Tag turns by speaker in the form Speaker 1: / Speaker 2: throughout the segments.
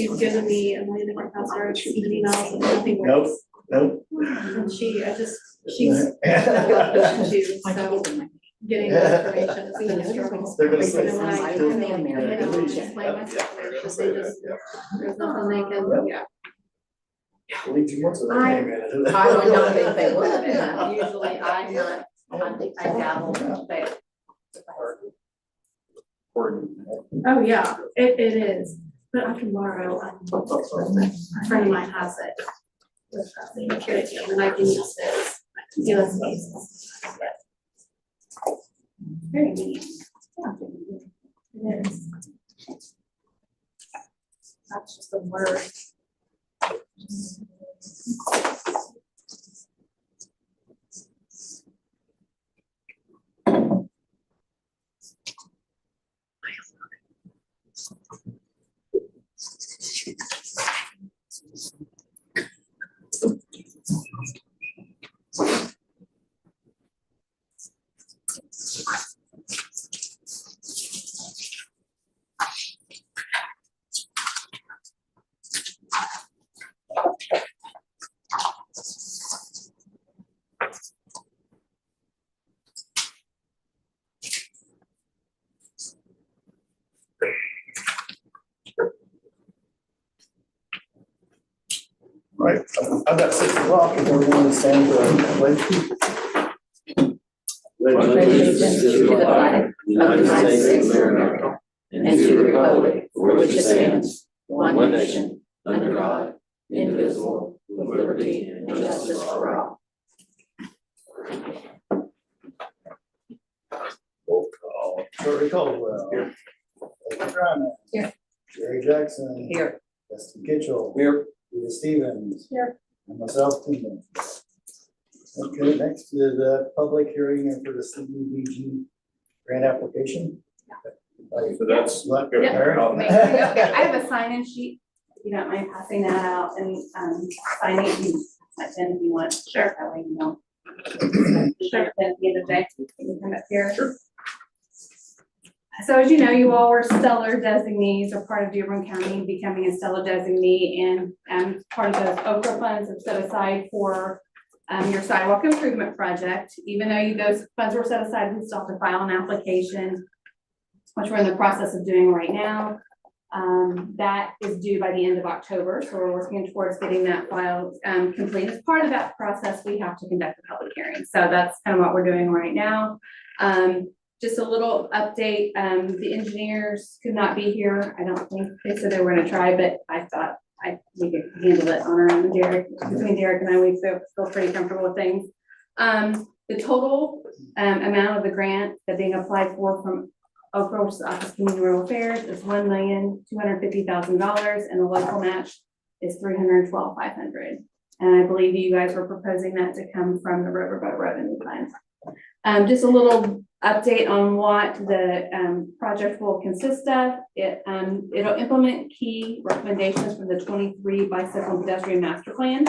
Speaker 1: she's given me a million different passwords, emails, and nothing works.
Speaker 2: Nope.
Speaker 1: And she's too, so getting the information is even a struggle.
Speaker 2: They're gonna
Speaker 1: And
Speaker 2: say
Speaker 1: when I
Speaker 2: something.
Speaker 1: come in and explain myself, there's nothing they can, yeah.
Speaker 2: Leads you once.
Speaker 3: I would not think they would have been. Usually I'm not, I dabble, but.
Speaker 1: Oh, yeah, it is, but I can borrow, a friend of mine has it. And I can use this, Very neat. Yeah, it is. That's just a word.
Speaker 2: Right, I've got 6 o'clock if everyone is stand for a pledge.
Speaker 3: Allegiance to the flag of the United States of America and to the republic for which it stands, one nation, under God, indivisible, with liberty and justice for all.
Speaker 2: Roll call. Shirley Caldwell. Here. Ryan.
Speaker 3: Here.
Speaker 2: Jerry Jackson.
Speaker 3: Here.
Speaker 2: Justin Kitchell.
Speaker 4: Here.
Speaker 2: Rita Stevens.
Speaker 1: Here.
Speaker 2: And myself, Tim. Okay, next is a public hearing and for the CDBG grant application.
Speaker 4: So that's not good.
Speaker 1: Yeah.
Speaker 2: Mary?
Speaker 1: Make sure you go. I have a sign-in sheet, if you don't mind passing that out and, sign it, you, if you want. Sure. That way you know. Sure. At the end of the day, you can come up here.
Speaker 4: Sure.
Speaker 1: So as you know, you all were stellar designees or part of Dearborn County becoming a stellar designee, and part of those Okra funds are set aside for your sidewalk improvement project. Even though those funds were set aside, we still have to file an application, which we're in the process of doing right now. That is due by the end of October, so we're working towards getting that file complete. As part of that process, we have to conduct a public hearing. So that's kind of what we're doing right now. Just a little update, the engineers could not be here. I don't think, they said they were gonna try, but I thought we could handle it on our own. Between Derek and I, we feel pretty comfortable with things. The total amount of the grant that being applied for from Okra, which is the Office of Community Rural Affairs, is $1,250,000, and the local match is $312,500. And I believe you guys were proposing that to come from the Riverboat Revenue Fund. Just a little update on what the project will consist of. It'll implement key recommendations from the 23 Bicycle and Pedestrian Master Plan,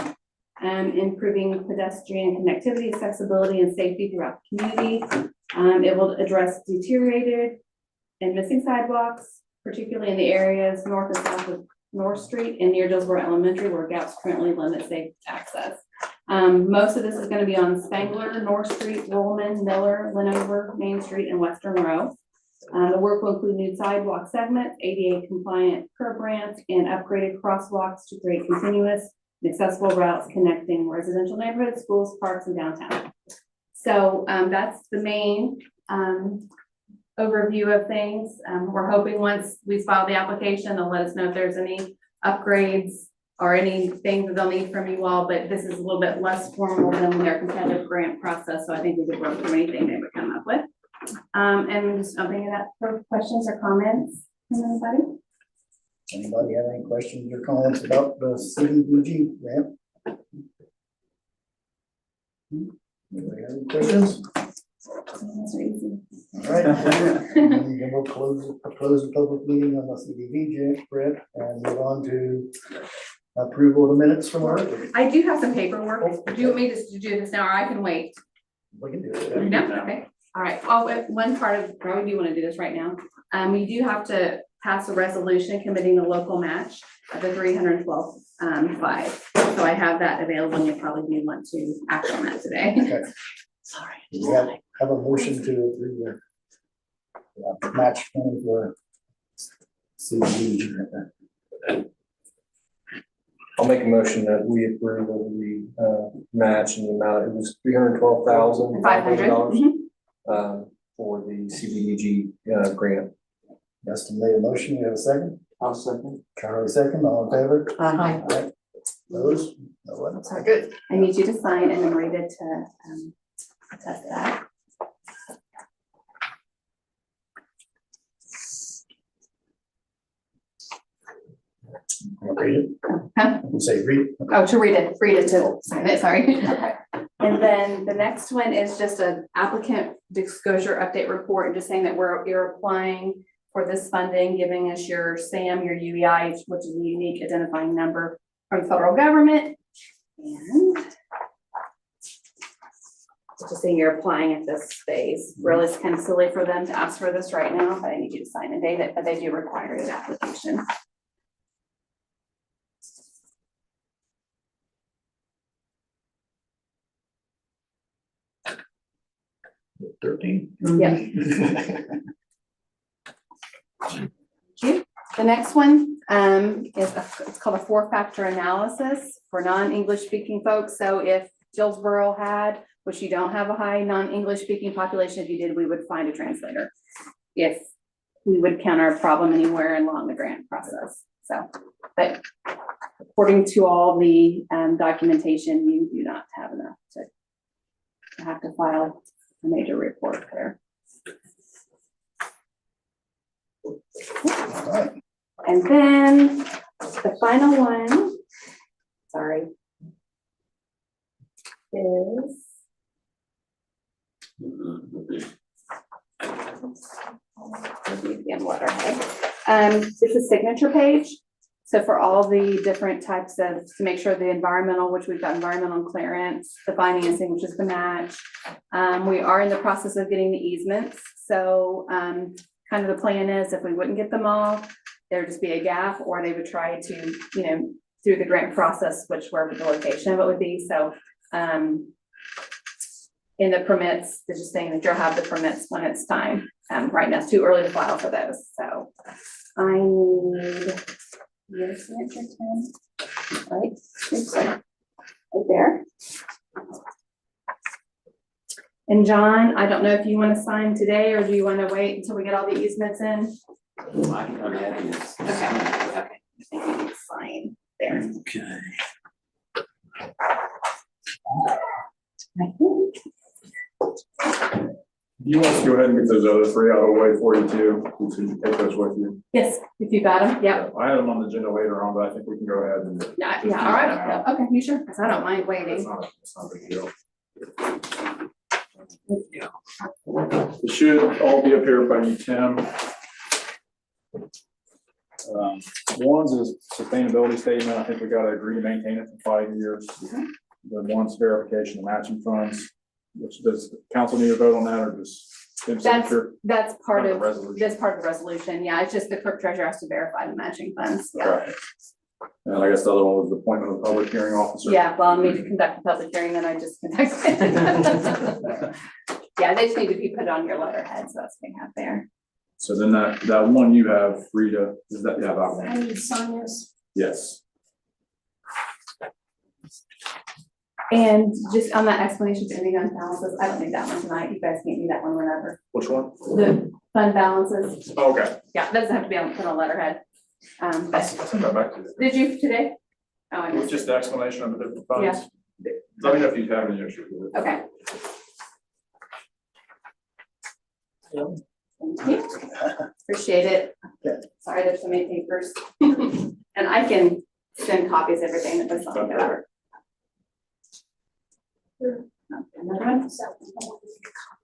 Speaker 1: improving pedestrian connectivity, accessibility, and safety throughout the community. It will address deteriorated and missing sidewalks, particularly in the areas north and south of North Street and near Dillsboro Elementary, where gaps currently limit safe access. Most of this is going to be on Spangler, North Street, Rollman, Miller, Linover, Main Street, and Western Row. The work will include new sidewalk segments, ADA compliant curb ramps, and upgraded crosswalks to create continuous and accessible routes connecting residential neighborhoods, schools, parks, and downtown. So that's the main overview of things. We're hoping once we file the application, they'll let us know if there's any upgrades or anything that they'll need from you all, but this is a little bit less formal than their competitive grant process, so I think we could work through anything they would come up with. And just opening it up for questions or comments from anybody.
Speaker 2: Anybody have any questions or comments about the CDBG grant? Anybody have any questions?
Speaker 1: That's easy.
Speaker 2: All right, and then we'll close the public meeting on the CDBG grant and move on to approval of the minutes from our.
Speaker 1: I do have some paperwork. Do you want me to do this now, or I can wait?
Speaker 2: We can do it.
Speaker 1: No, okay. All right. Well, one part of, probably do want to do this right now. You do have to pass a resolution committing the local match of the 312.5. So I have that available, and you probably do want to act on that today.
Speaker 2: Okay.
Speaker 3: Sorry.
Speaker 2: We have a motion to approve the match fund for CDBG.
Speaker 5: I'll make a motion that we approve of the match in the amount, it was $312,500 for the CDBG grant.
Speaker 2: Justin made a motion, you have a second?
Speaker 5: I'll second.
Speaker 2: Charlie second, all in favor?
Speaker 3: Aye.
Speaker 2: Aye. Those, no one?
Speaker 1: Sorry, good. I need you to sign and then read it to test that.
Speaker 2: Read it.
Speaker 1: Huh?
Speaker 2: You say read.
Speaker 1: Oh, to read it to sign it, sorry. And then the next one is just an applicant disclosure update report, just saying that you're applying for this funding, giving us your SAM, your UEI, which is a unique identifying number from the federal government. And just saying you're applying at this phase. Really, it's kind of silly for them to ask for this right now, but I need you to sign and date it, but they do require an application.
Speaker 2: 13.
Speaker 1: Yeah. The next one it's called a 4-factor analysis for non-English speaking folks. So if Dillsboro had, which you don't have a high non-English speaking population, if you did, we would find a translator. If we would counter a problem anywhere along the grant process. So, but according to all the documentation, you do not have enough to have to file a major report there.
Speaker 2: All right.
Speaker 1: And then the final one, sorry, is again, letterhead. It's a signature page. So for all the different types of, to make sure the environmental, which we've got environmental clearance, the financing, which is the match. We are in the process of getting the easements. So kind of the plan is if we wouldn't get them all, there would just be a gap, or they would try to, you know, through the grant process, which wherever the location of it would be. So in the permits, they're just saying that you'll have the permits when it's time. Right now it's too early to file for those. So I need your signature, Tim. Right, oops, sorry. Right there. And John, I don't know if you want to sign today or do you want to wait until we get all the easements in?
Speaker 3: I can come ahead and just.
Speaker 1: Okay, okay. I think we need to sign there.
Speaker 3: Okay.
Speaker 1: I think.
Speaker 4: You want to go ahead and get those other 3 out of the way for you too, so you can take those with you.
Speaker 1: Yes, if you got them, yep.
Speaker 4: I had them on the agenda later on, but I think we can go ahead and.
Speaker 1: Yeah, yeah, all right, yeah, okay, you sure? Because I don't mind
Speaker 4: It's
Speaker 1: waiting.
Speaker 4: not a big deal. It should all be up here by you, Tim. One's is sustainability statement. I think we got to agree to maintain it for 5 years. The one's verification of matching funds, which does the council need to vote on that or just?
Speaker 1: That's part
Speaker 4: Under
Speaker 1: of,
Speaker 4: the resolution.
Speaker 1: this part of the resolution, yeah, it's just the clerk treasurer has to verify the matching funds, yeah.
Speaker 4: Right. And I guess the other one was the appointment of the public hearing officer.
Speaker 1: Yeah, well, I need to conduct a public hearing, then I just conduct it. Yeah, they just need to be put on your letterhead, so that's what we have there.
Speaker 4: So then that one you have, Rita, is that, yeah, that one?
Speaker 1: I need to sign this.
Speaker 4: Yes.
Speaker 1: And just on that explanation for ending on balances, I don't need that one tonight, you guys can do that one whenever.
Speaker 4: Which one?
Speaker 1: The fund balances,
Speaker 4: Okay.
Speaker 1: yeah, it doesn't have to be on, put on letterhead.
Speaker 4: I'll
Speaker 1: But
Speaker 4: send that back to you.
Speaker 1: did you today? Oh, I
Speaker 4: It was
Speaker 1: missed
Speaker 4: just
Speaker 1: it.
Speaker 4: the explanation of the different funds. Let me know if you have any issues with it.
Speaker 1: Okay. Thank you. Appreciate it.
Speaker 2: Yeah.
Speaker 1: Sorry, there's so many papers. And I can send copies of everything that was on there. Another one?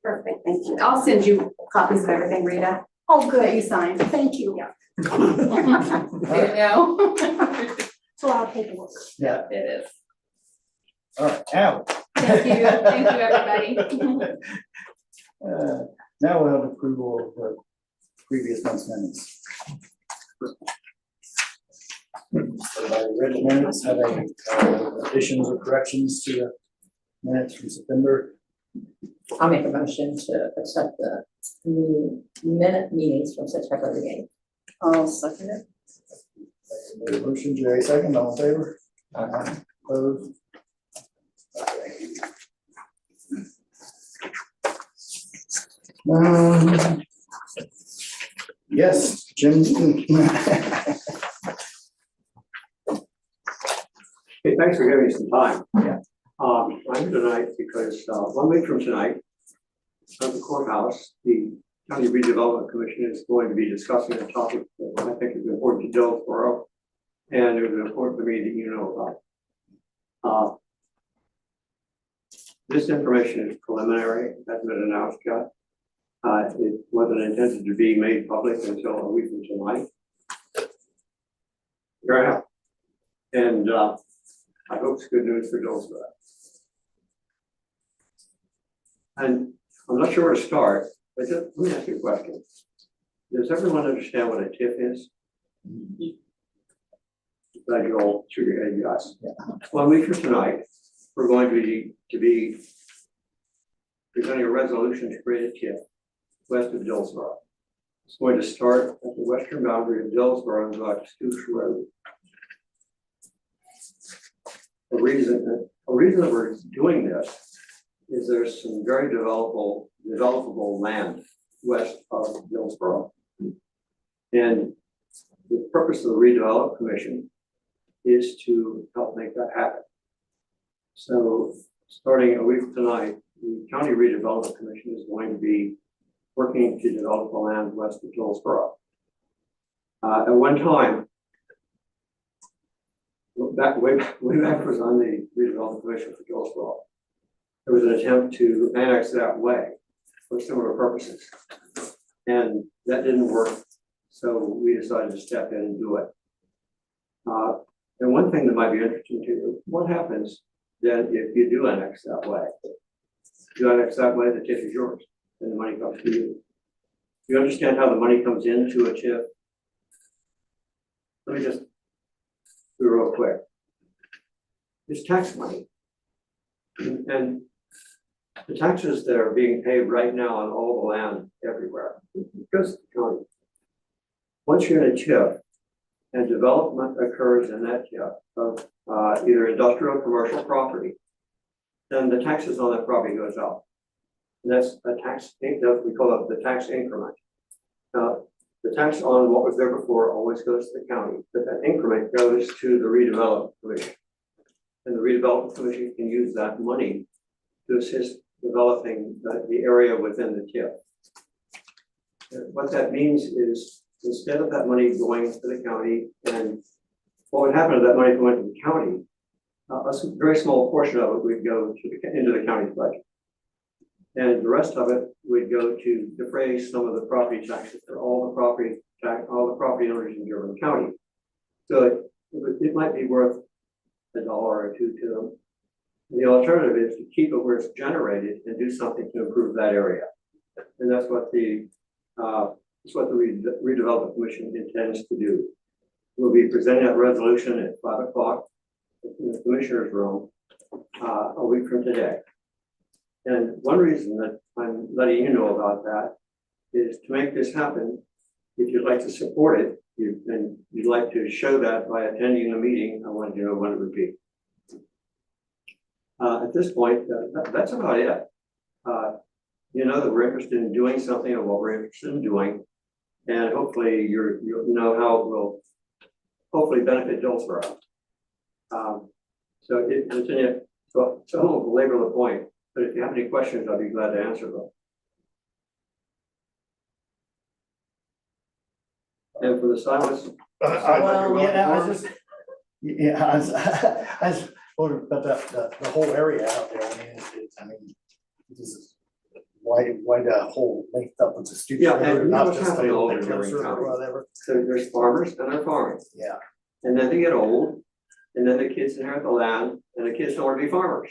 Speaker 1: Perfect, thank you. I'll send you copies of everything, Rita. Oh, good. That you signed. Thank you. Yeah. There you go. It's a lot of paperwork.
Speaker 2: Yeah.
Speaker 1: It is.
Speaker 2: All right, now.
Speaker 1: Thank you, everybody.
Speaker 2: Now we'll have approval of the previous month's minutes. Everybody read the minutes, have any additions or corrections to the minutes from September?
Speaker 3: I'll make a motion to accept the minute meetings from September the 8th. I'll second it.
Speaker 2: Made a motion, Jerry second, all in favor? Aye. Opposed? Okay. Yes, Jim.
Speaker 6: Hey, thanks for giving me some time.
Speaker 2: Yeah.
Speaker 6: I'm here tonight because 1 week from tonight, at the courthouse, the County Redevelopment Commission is going to be discussing a topic that I think is important to Dillsboro, and it was important to me that you know about. This information is preliminary, it hasn't been announced yet. It wasn't intended to be made public until a week from tonight. Here I am. And I hope it's good news for Dillsboro. And I'm not sure where to start, but just let me ask you a question. Does everyone understand what a TIF is? Glad you all threw your head, yes. 1 week from tonight, we're going to be presenting a resolution to create a TIF west of Dillsboro. It's going to start at the western boundary of Dillsboro and go out to Stoops Road. The reason that we're doing this is there's some very developable land west of Dillsboro. And the purpose of the Redevelopment Commission is to help make that happen. So starting a week from tonight, the County Redevelopment Commission is going to be working to develop the land west of Dillsboro. At one time, way back was on the Redevelopment Commission for Dillsboro, there was an attempt to annex that way for similar purposes. And that didn't work, so we decided to step in and do it. And one thing that might be interesting to you, what happens then if you do annex that way? If you annex that way, the TIF is yours, and the money comes to you. Do you understand how the money comes into a TIF? Let me just do real quick. It's tax money. And the taxes that are being paid right now on all the land everywhere, because once you're in a TIF and development occurs in that TIF of either industrial or commercial property, then the taxes on that property goes up. And that's a tax, we call it the tax increment. Now, the tax on what was there before always goes to the county, but that increment goes to the Redevelopment Commission. And the Redevelopment Commission can use that money to assist developing the area within the TIF. And what that means is, instead of that money going to the county, and what would happen if that money went to the county, a very small portion of it would go into the county's budget. And the rest of it would go to defray some of the property taxes for all the property owners in Durham County. So it might be worth $1 or $2 to them. The alternative is to keep it where it's generated and do something to improve that area. And that's what the Redevelopment Commission intends to do. We'll be presenting that resolution at 5 o'clock in the Commissioner's room a week from today. And one reason that I'm letting you know about that is to make this happen. If you'd like to support it, and you'd like to show that by attending the meeting, I want you to know when it would be. At this point, that's about it. You know that we're interested in doing something and what we're interested in doing, and hopefully you'll know how it will hopefully benefit Dillsboro. So I won't belabor the point, but if you have any questions, I'll be glad to answer them. And for the silence.
Speaker 2: I was wondering about the whole area out there. I mean, this is why the whole length up with the Stoops
Speaker 6: Yeah,
Speaker 2: Road,
Speaker 6: and you know
Speaker 2: not
Speaker 6: what's
Speaker 2: just a
Speaker 6: happening
Speaker 2: little
Speaker 6: all
Speaker 2: bit
Speaker 6: over
Speaker 2: closer
Speaker 6: Durham
Speaker 2: or
Speaker 6: County.
Speaker 2: whatever.
Speaker 6: So there's farmers and they're farming.
Speaker 2: Yeah.
Speaker 6: And then they get old, and then the kids inherit the land, and the kids don't want to be farmers.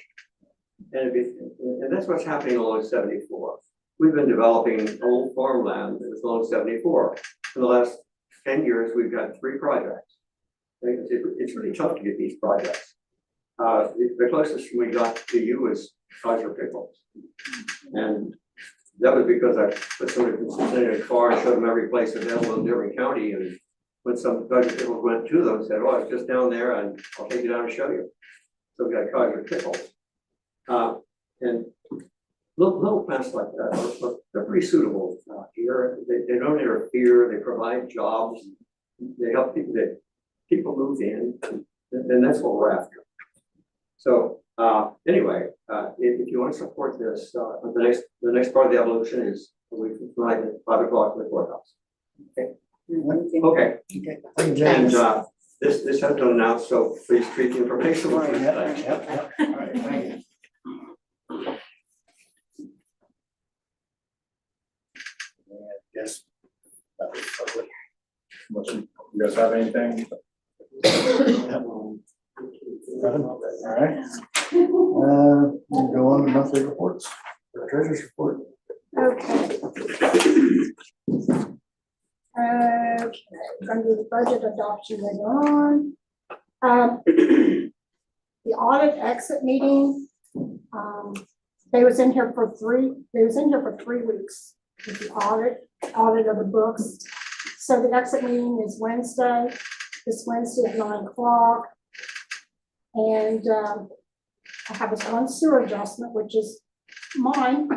Speaker 6: And that's what's happening along 74. We've been developing old farmland that was along 74 for the last 10 years, we've got 3 projects. It's really tough to get these projects. The closest we got to you was Kaiser Pickles. And that was because I put somebody in a car and showed them every place available in every county. And when some Kaiser Pickles went to them, said, oh, it's just down there and I'll take you down and show you. So we got Kaiser Pickles. And little plants like that, they're pretty suitable here. They don't interfere, they provide jobs, they help people move in, and that's what we're after. So anyway, if you want to support this, the next part of the evolution is a week from tonight at 5 o'clock in the courthouse. Okay. Okay.
Speaker 2: Thank you,
Speaker 6: And
Speaker 2: James.
Speaker 6: this has been announced, so please treat the information.
Speaker 2: Right, yep. All right, thank you. And yes, that was public.
Speaker 4: Unless you guys have anything?
Speaker 2: All right. We'll go on to monthly reports, the treasurer's report.
Speaker 7: Okay. Okay, gonna do the budget adoption later on. The audit exit meeting, they was in here for 3 weeks with the audit of the books. So the exit meeting is this Wednesday at 9 o'clock. And I have this one sewer adjustment, which is mine.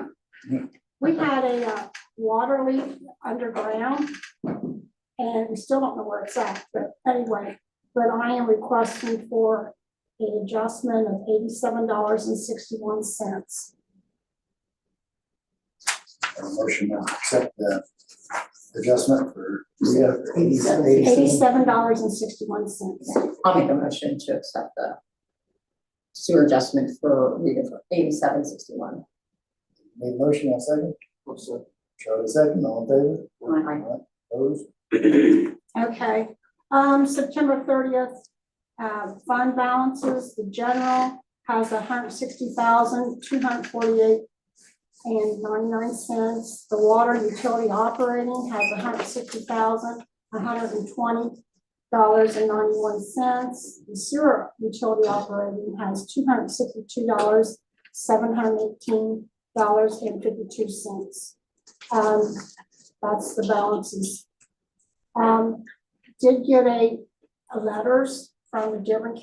Speaker 7: We had a water leak underground, and we still don't know where it's at, but anyway, but I am requesting for an adjustment of $87.61.
Speaker 2: A motion to accept the adjustment for
Speaker 7: $87.61.
Speaker 3: I'll make a motion to accept the sewer adjustment for $87.61.
Speaker 2: Made motion, I'll second. Charlie second, all in favor?
Speaker 3: Aye.
Speaker 2: Opposed?
Speaker 7: Okay, September 30th, fund balances, the general has 160,248.99 The water utility operating has $160,120.91. The sewer utility operating has $262,718.52. That's the balances. Did get a letters from the Dearborn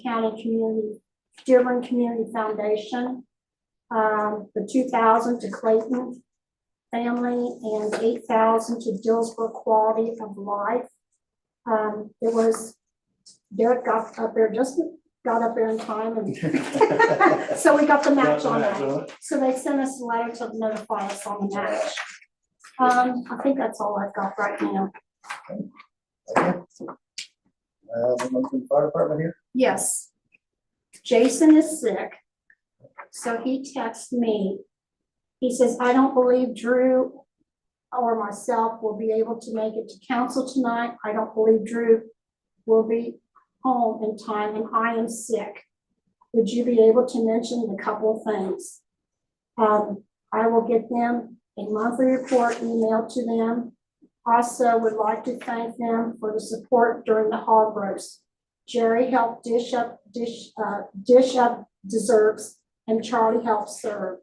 Speaker 7: Community Foundation. The 2,000 to Clayton family and 8,000 to Dillsboro Quality of Life. It was, Derek got up there in time, and so we got the match on that. So they sent us a letter to notify us on the match. I think that's all I've got right now.
Speaker 2: The monthly fire department here?
Speaker 7: Yes. Jason is sick, so he texted me. He says, I don't believe Drew or myself will be able to make it to council tonight. I don't believe Drew will be home in time, and I am sick. Would you be able to mention a couple of things? I will get them a monthly report emailed to them. Also would like to thank them for the support during the hog roast. Jerry helped dish up desserts, and Charlie helped serve.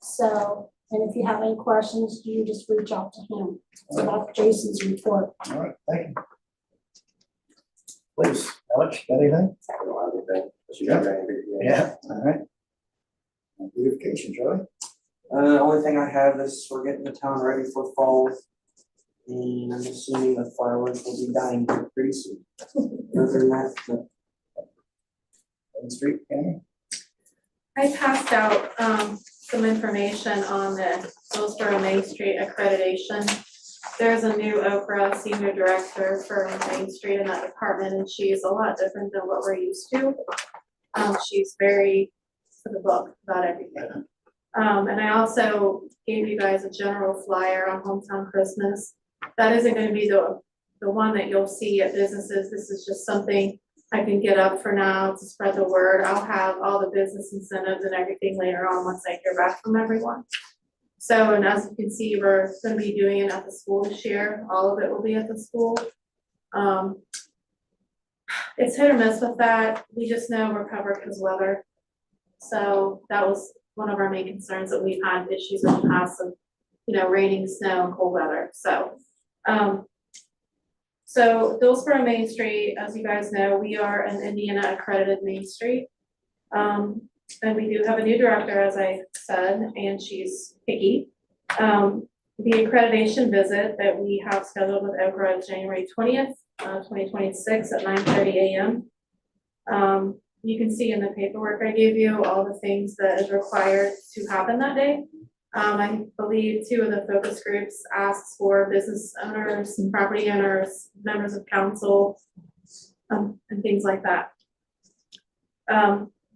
Speaker 7: So, and if you have any questions, you just reach out to him. So that's Jason's report.
Speaker 2: All right, thank you. Please, Alex, got anything? Yeah, all right. Beautification, Charlie?
Speaker 8: The only thing I have is we're getting the town ready for fall. And I'm assuming the fireworks will be dying pretty soon. Other than that,
Speaker 2: Main Street, Amy?
Speaker 9: I passed out some information on the Dillsboro Main Street accreditation. There's a new Oprah senior director for Main Street in that department, and she's a lot different than what we're used to. She's very to the book about everything. And I also gave you guys a general flyer on Hometown Christmas. That isn't going to be the one that you'll see at businesses. This is just something I can get up for now to spread the word. I'll have all the business incentives and everything later on once I hear back from everyone. So, and as you can see, we're going to be doing it at the school this year. All of it will be at the school. It's hit or miss with that. We just know we're covered because weather. So that was one of our main concerns, that we've had issues in the past of, raining, snow, and cold weather. So Dillsboro Main Street, as you guys know, we are an Indiana accredited Main Street. And we do have a new director, as I said, and she's picky. The accreditation visit that we have scheduled with Okra January 20th, 2026 at 9:30 a.m. You can see in the paperwork I gave you all the things that is required to happen that day. I believe 2 of the focus groups asks for business owners, property owners, members of council, and things like that.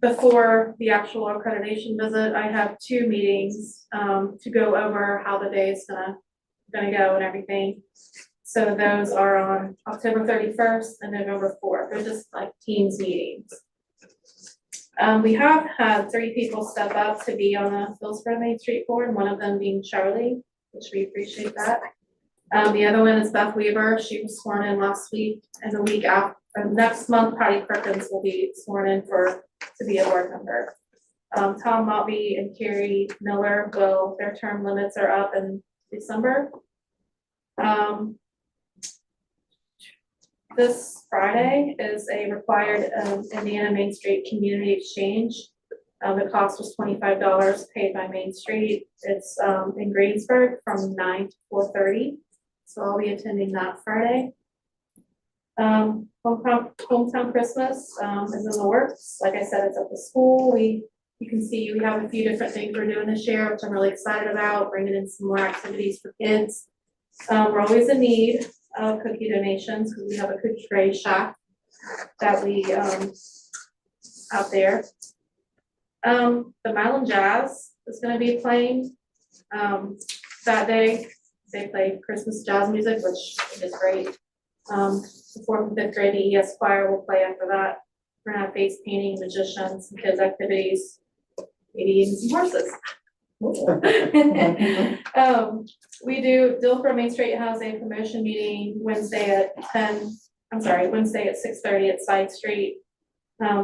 Speaker 9: Before the actual accreditation visit, I have 2 meetings to go over how the day is gonna go and everything. So those are on October 31st and November 4th. They're just like Teams meetings. We have had 3 people step up to be on the Dillsboro Main Street board, one of them being Charlie, which we appreciate that. The other one is Beth Weaver. She was sworn in last week, and the week after, next month, Patty Perkins will be sworn in to be a board member. Tom Mobby and Carrie Miller their term limits are up in December. This Friday is a required Indiana Main Street Community Exchange. The cost was $25 paid by Main Street. It's in Greensburg from 9 to 4:30. So I'll be attending that Friday. Hometown Christmas is in the works. Like I said, it's at the school. You can see we have a few different things we're doing this year, which I'm really excited about, bringing in some more activities for kids. We're always in need of cookie donations because we have a cookie tray shack that we out there. The Milan Jazz is going to be playing that day. They play Christmas jazz music, which is great. The 4th and 5th grade ES choir will play after that. We're gonna have face painting, magicians, some kids activities, maybe even some horses. Dillsboro Main Street has a promotion meeting Wednesday at 6:30 at Side Street.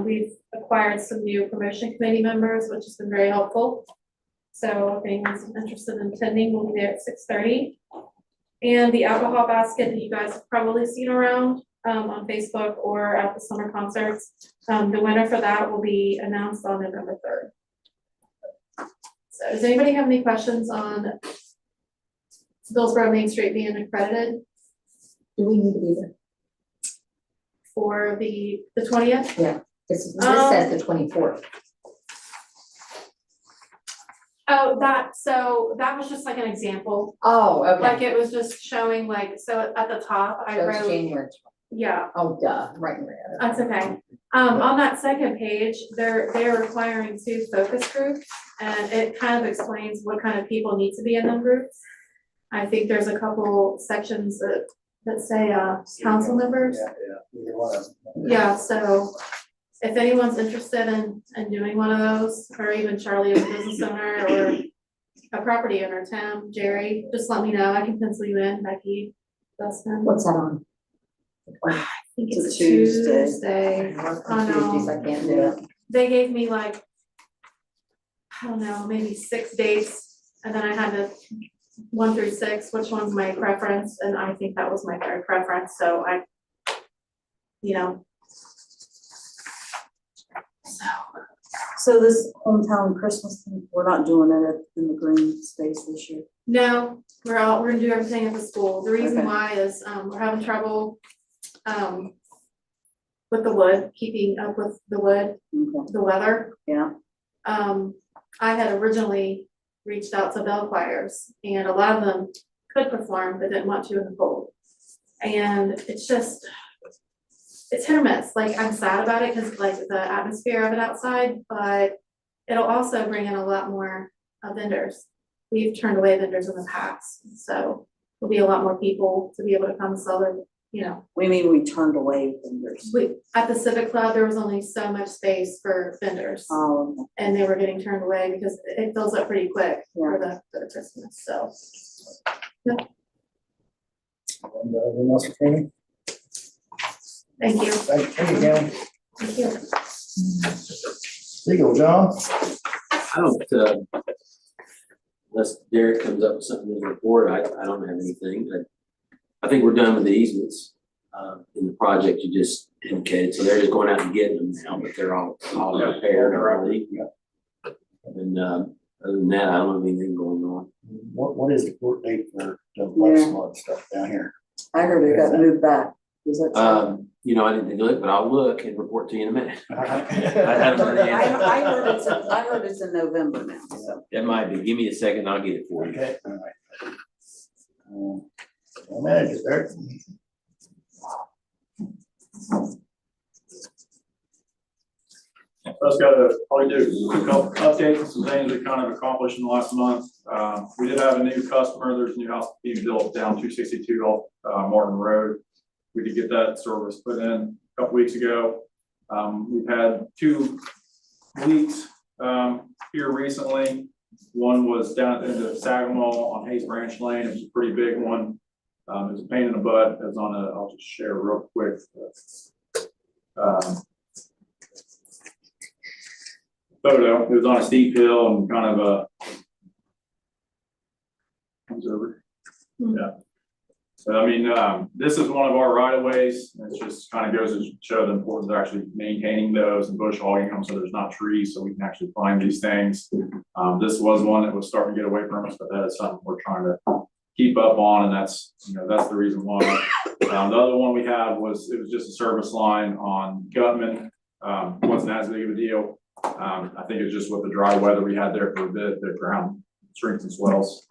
Speaker 9: We've acquired some new promotion committee members, which has been very helpful. So if anyone's interested in attending, we'll be there at 6:30. And the alcohol basket that you guys have probably seen around on Facebook or at the summer concerts, the winner for that will be announced on November 3rd. So does anybody have any questions on Dillsboro Main Street being accredited?
Speaker 3: Do we need to be there?
Speaker 9: For the 20th?
Speaker 3: This says the 24th.
Speaker 9: Oh, so that was just like an example.
Speaker 3: Oh, okay.
Speaker 9: Like it was just showing so at the top I
Speaker 3: So
Speaker 9: wrote.
Speaker 3: it's January.
Speaker 9: Yeah.
Speaker 3: Oh, duh, right.
Speaker 9: That's okay. On that second page, they're requiring 2 focus groups, and it kind of explains what kind of people need to be in them groups. I think there's a couple sections that say council members.
Speaker 2: Either one of them.
Speaker 9: Yeah, so if anyone's interested in doing one of those, or even Charlie as a business owner or a property owner, Tim, Jerry, just let me know. I can pencil you in, Becky, Dustin.
Speaker 3: What's that on?
Speaker 9: I think it's
Speaker 10: Tuesday.
Speaker 9: Tuesday.
Speaker 3: On Tuesdays, I can't do it.
Speaker 9: They gave me I don't know, maybe 6 dates, and then I had to 1 through 6, which one's my preference, and I think that was my 3rd preference, so
Speaker 10: So this hometown Christmas thing, we're not doing it in the green space this year.
Speaker 9: No, we're gonna do everything at the school. The reason
Speaker 10: Okay.
Speaker 9: why is, we're having trouble, with the wood, keeping up with the wood,
Speaker 10: Okay.
Speaker 9: the weather.
Speaker 10: Yeah.
Speaker 9: I had originally reached out to bell choirs, and a lot of them could perform, but didn't want to in the cold. And it's hit or miss. I'm sad about it because the atmosphere of it outside, but it'll also bring in a lot more vendors. We've turned away vendors in the past, so there'll be a lot more people to be able to come sell their,
Speaker 10: We mean we turned away vendors.
Speaker 9: at the Civic Club, there was only so much space for vendors.
Speaker 10: Oh, okay.
Speaker 9: And they were getting turned away because it fills up pretty quick for the Christmas, so.
Speaker 2: And, anything else, Tammy?
Speaker 9: Thank you.
Speaker 2: Thank you, Kenny.
Speaker 9: Thank you.
Speaker 2: Legal, John?
Speaker 3: I don't, unless Derek comes up with something in the report, I don't have anything. I think we're done with the easements, in the project you just indicated. So they're just going out and getting them now, but they're all prepared already. And, other than that, I don't have anything going on.
Speaker 2: What is the court date for the last month stuff down here?
Speaker 10: I heard it got moved back. Is that true?
Speaker 3: You know, I didn't look, but I'll look and report to you in a minute. I
Speaker 10: I
Speaker 3: don't know the answer.
Speaker 10: I heard it's in November now, so.
Speaker 3: It might be. Give me a second, I'll get it for you.
Speaker 2: Okay, all right. Well, manager there.
Speaker 4: Just gotta probably do a couple updates, some things we kind of accomplished in the last month. We did have a new customer. There's a new house being built down 262 off Martin Road. We did get that service put in a couple weeks ago. We've had 2 leaks here recently. One was down at the end of Sagamore on Hayes Branch Lane. It was a pretty big one. It was a pain in the butt. It was on a, I'll just share real quick. Photo. It was on a steep hill and kind of a comes over. Yeah. So I mean, this is one of our right of ways. It just kind of goes to show the importance of actually maintaining those and bush hogging them so there's not trees, so we can actually find these things. This was one that was starting to get away from us, but that is something we're trying to keep up on, and that's, you know, that's the reason why. The other one we had was, it was just a service line on Gutman. Wasn't as big of a deal. I think it's just with the dry weather we had there for a bit, the ground shrinks and swells.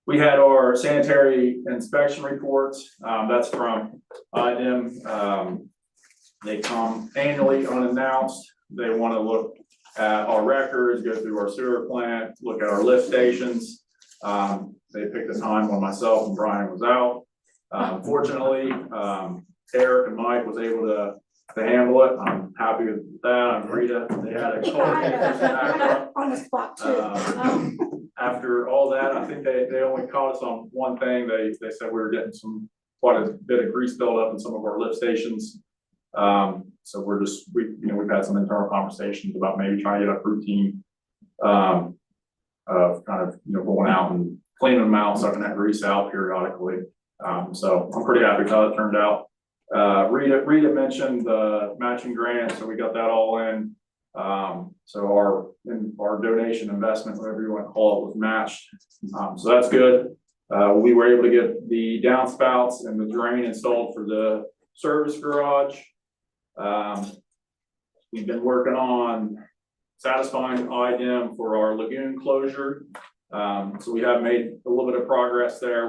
Speaker 4: We had our sanitary inspection reports. That's from IDEM. They come annually unannounced. They want to look at our records, go through our sewer plant, look at our lift stations. They picked a time when myself and Brian was out. Fortunately, Eric and Mike was able to handle it. I'm happy with that. And Rita, they had a call.
Speaker 7: On the spot too.
Speaker 4: After all that, I think they only caught us on one thing. They said we were getting quite a bit of grease buildup in some of our lift stations. So we've had some internal conversations about maybe trying to get a routine of kind of, going out and cleaning them out, sucking that grease out periodically. So I'm pretty happy with how it turned out. Rita mentioned the matching grant, so we got that all in. So our donation investment, whatever you want to call it, was matched. So that's good. We were able to get the downspouts and the drain installed for the service garage. We've been working on satisfying IDEM for our lagoon closure. So we have made a little bit of progress there.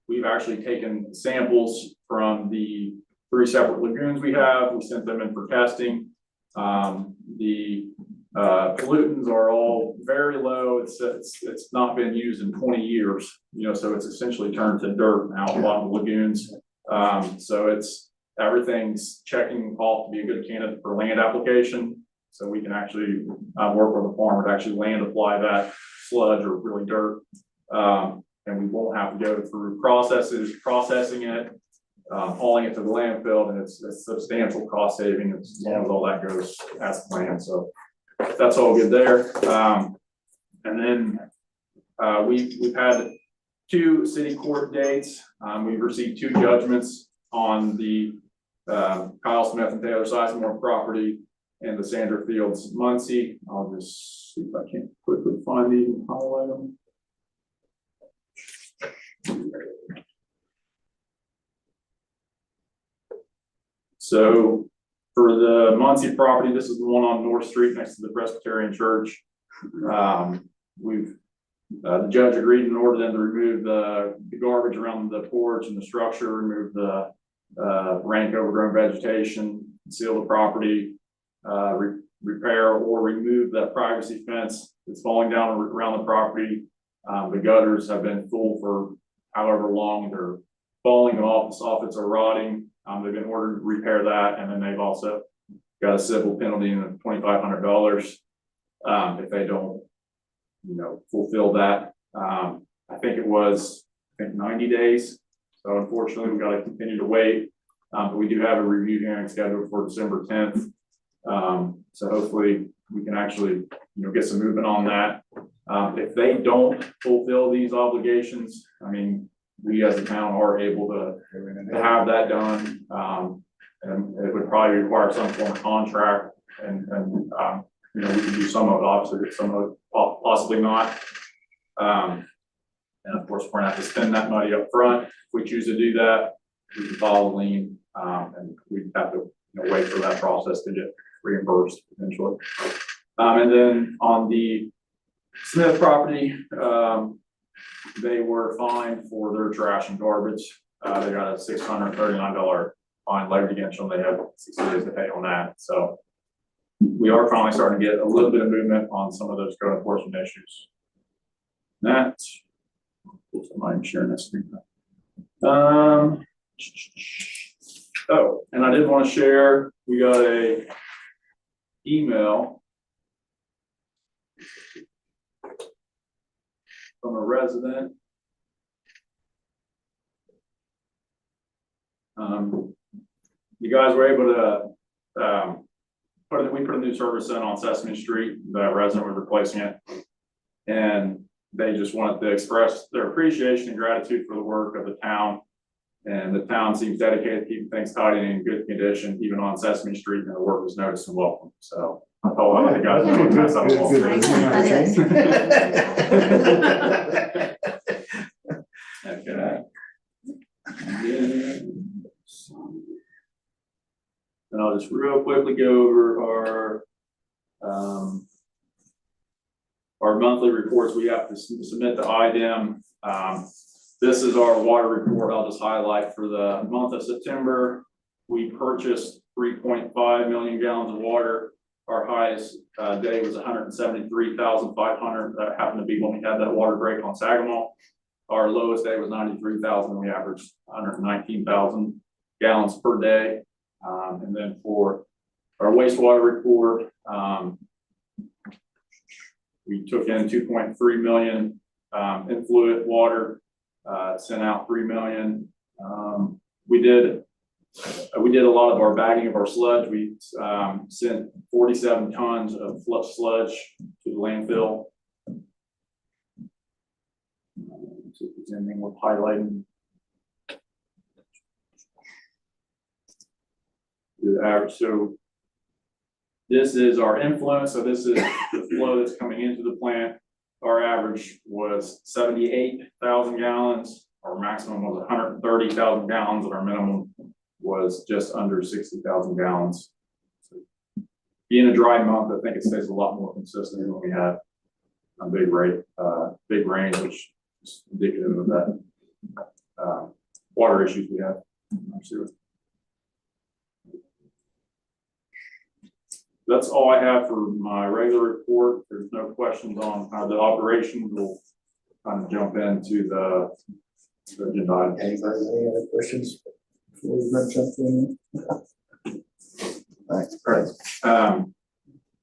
Speaker 4: We've actually taken samples from the 3 separate lagoons we have. We sent them in for testing. The pollutants are all very low. It's not been used in 20 years, so it's essentially turned to dirt now, a lot of lagoons. So everything's checking off to be a good candidate for land application. So we can actually work with a farmer to actually land apply that sludge or really dirt. And we won't have to go through processing it, hauling it to the landfill, and it's a substantial cost saving as long as all that goes as planned. So that's all good there. And then we've had 2 city court dates. We've received 2 judgments on the Kyle Smith and Taylor Sizemore property and the Sandra Fields Muncie. I'll just see if I can quickly find these and highlight them. So for the Muncie property, this is the one on North Street next to the Presbyterian Church. The judge agreed in order then to remove the garbage around the porch and the structure, remove the rank overgrown vegetation, seal the property, repair or remove that privacy fence that's falling down around the property. The gutters have been full for however long. They're falling off, the soffits are rotting. They've been ordered to repair that, and then they've also got a civil penalty of $2,500 if they don't, fulfill that. I think it was 90 days. So unfortunately, we've got to continue to wait. But we do have a review hearing scheduled for December 10th. So hopefully we can actually, get some movement on that. If they don't fulfill these obligations, I mean, we as a town are able to have that done. And it would probably require some form of contract and we can do some of it, obviously, some of it possibly not. And of course, we're gonna have to spend that money up front. If we choose to do that, we can file a lien, and we'd have to, wait for that process to get reimbursed eventually. And then on the Smith property, they were fined for their trash and garbage. They got a $639 fine levied against them. They have 60 days to pay on that. So we are finally starting to get a little bit of movement on some of those code enforcement issues. That's my insurance. Oh, and I did want to share, we got a email from a resident. You guys were able to we put a new service in on Sesame Street. That resident was replacing it, and they just wanted to express their appreciation and gratitude for the work of the town. And the town seems dedicated to keeping things tidy and in good condition, even on Sesame Street, and the work was noticed and welcome. So I thought I got to pass that along. Okay. And I'll just real quickly go over our monthly reports. We have to submit to IDEM. This is our water report. I'll just highlight for the month of September. We purchased 3.5 million gallons of water. Our highest day was 173,500. That happened to be when we had that water break on Sagamore. Our lowest day was 93,000. We averaged 119,000 gallons per day. And then for our wastewater report, we took in 2.3 million influent water, sent out 3 million. We did a lot of our bagging of our sludge. We sent 47 tons of sludge to the landfill. So if there's anything worth highlighting. The average. So this is our influence. So this is the flow that's coming into the plant. Our average was 78,000 gallons. Our maximum was 130,000 gallons, and our minimum was just under 60,000 gallons. So being a dry month, I think it stays a lot more consistent than when we had a big rain, which is indicative of that water issues we have. That's all I have for my regular report. There's no questions on the operation. We'll kind of jump into the agenda item.
Speaker 2: Any other questions before we jump in?
Speaker 4: All right.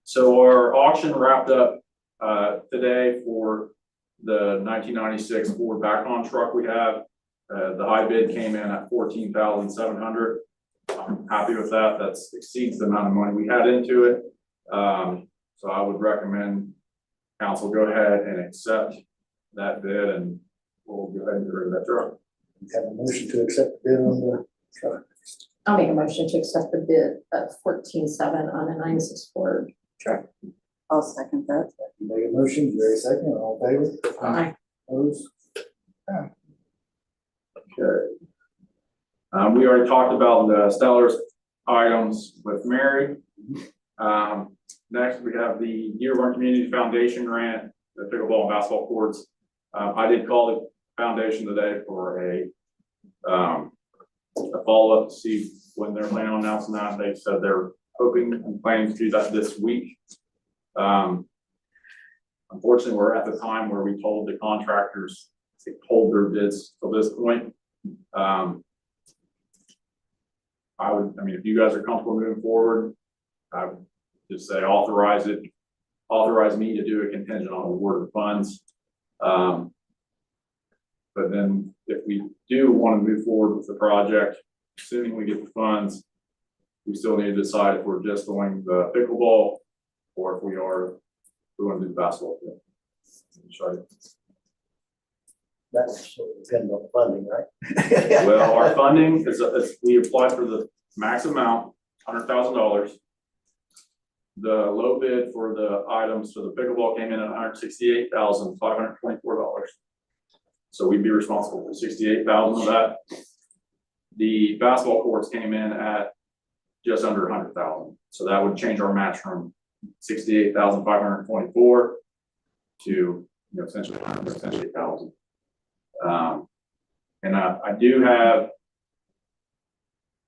Speaker 4: So our auction wrapped up today for the 1996 Ford back-on truck we have. The high bid came in at $14,700. I'm happy with that. That exceeds the amount of money we had into it. So I would recommend council go ahead and accept that bid, and we'll go ahead and get rid of that truck.
Speaker 2: We have a motion to accept the bid on the truck.
Speaker 3: I'll make a motion to accept the bid of 14.7 on a 96 Ford truck.
Speaker 10: I'll second that.
Speaker 2: You make a motion, Jerry second, all in favor?
Speaker 3: Aye.
Speaker 2: Opposed?
Speaker 4: Okay. We already talked about the Stellar's items with Mary. Next, we have the Dearborn Community Foundation grant, the pickleball and basketball courts. I did call the foundation today for a follow-up to see when they're planning on announcing that. They said they're hoping and planning to do that this week. Unfortunately, we're at the time where we told the contractors to hold their bids till this point. I mean, if you guys are comfortable moving forward, I would just say authorize me to do a contingent on award of funds. But then if we do want to move forward with the project, assuming we get the funds, we still need to decide if we're just doing the pickleball or if we want to do basketball. Try to-
Speaker 2: That's sort of depends on the funding, right?
Speaker 4: Well, our funding is we applied for the max amount, $100,000. The low bid for the items for the pickleball came in at $168,524. So we'd be responsible for $68,000 of that. The basketball courts came in at just under $100,000. So that would change our match from $68,524 to, essentially $168,000. And I do have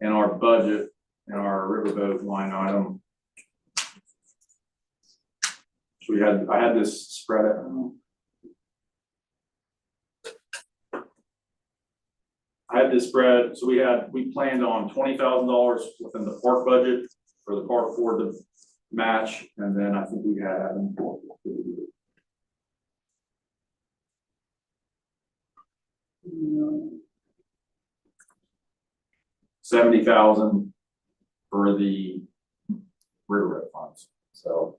Speaker 4: in our budget, in our riverboat line item, so I had this spread out. I had this spread, so we planned on $20,000 within the park budget for the park for the match, and then I think we had $70,000 for the riverboat funds. So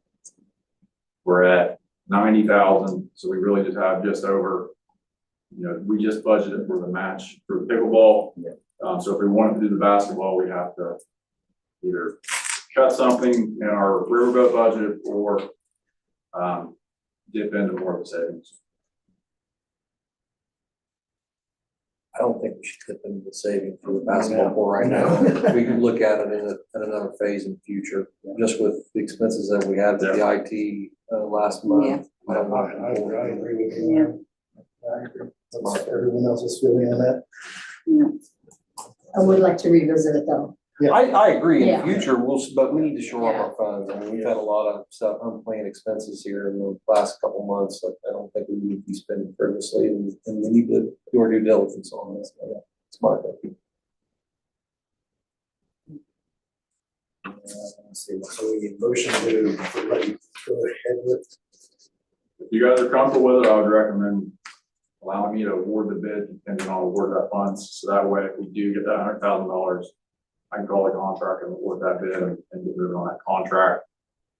Speaker 4: we're at $90,000, so we really just have just over, we just budgeted for the match for the pickleball. So if we wanted to do the basketball, we have to either cut something in our riverboat budget or dip into more of the savings.
Speaker 5: I don't think we should dip into the saving for the basketball court right now. We can look at it in another phase in the future, just with the expenses that we had with the IT last month. I don't want
Speaker 2: I
Speaker 5: to.
Speaker 2: agree with you. I agree. That's everyone else is feeling on that.
Speaker 3: I would like to revisit it though.
Speaker 5: I agree, in the
Speaker 3: Yeah.
Speaker 5: future, but we need to shore up our funds. I mean, we've had a lot of stuff, unplanned expenses here in the last couple of months. I don't think we need to be spending frivolously, and we need to do our due diligence on this. It's my opinion.
Speaker 2: Let's see, so we need motion to let you go ahead with.
Speaker 4: If you guys are comfortable with it, I would recommend allowing me to award the bid depending on award that funds. So that way, if we do get that $100,000, I can call the contractor and award that bid and get moving on that contract,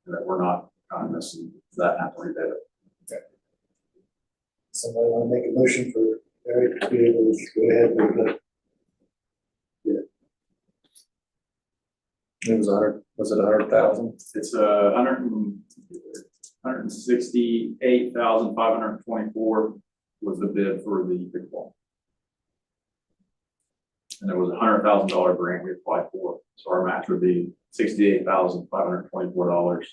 Speaker 4: and that we're not kind of missing that and have to rebid it.
Speaker 2: Okay. Somebody want to make a motion for Eric to be able to go ahead with the.
Speaker 5: It was was it 100,000?
Speaker 4: It's $168,524 was the bid for the pickleball. And it was a $100,000 grant we applied for. So our match would be $68,524.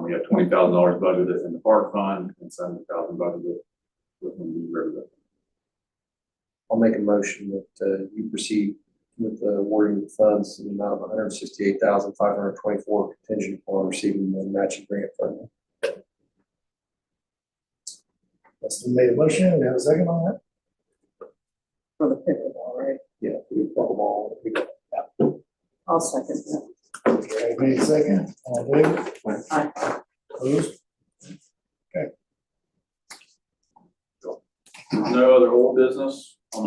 Speaker 4: We have $20,000 budgeted in the park fund and $70,000 budgeted within the river.
Speaker 5: I'll make a motion that you proceed with the awarding of funds in the amount of $168,524 contingent upon receiving the matching grant funding.
Speaker 2: Dustin made a motion. We have a second on that.
Speaker 3: For the pickleball, right?
Speaker 5: Yeah, for the pickleball.
Speaker 3: I'll second that.
Speaker 2: Eric made a second. All in favor?
Speaker 3: Aye.
Speaker 2: Opposed?
Speaker 4: No other old business?
Speaker 2: I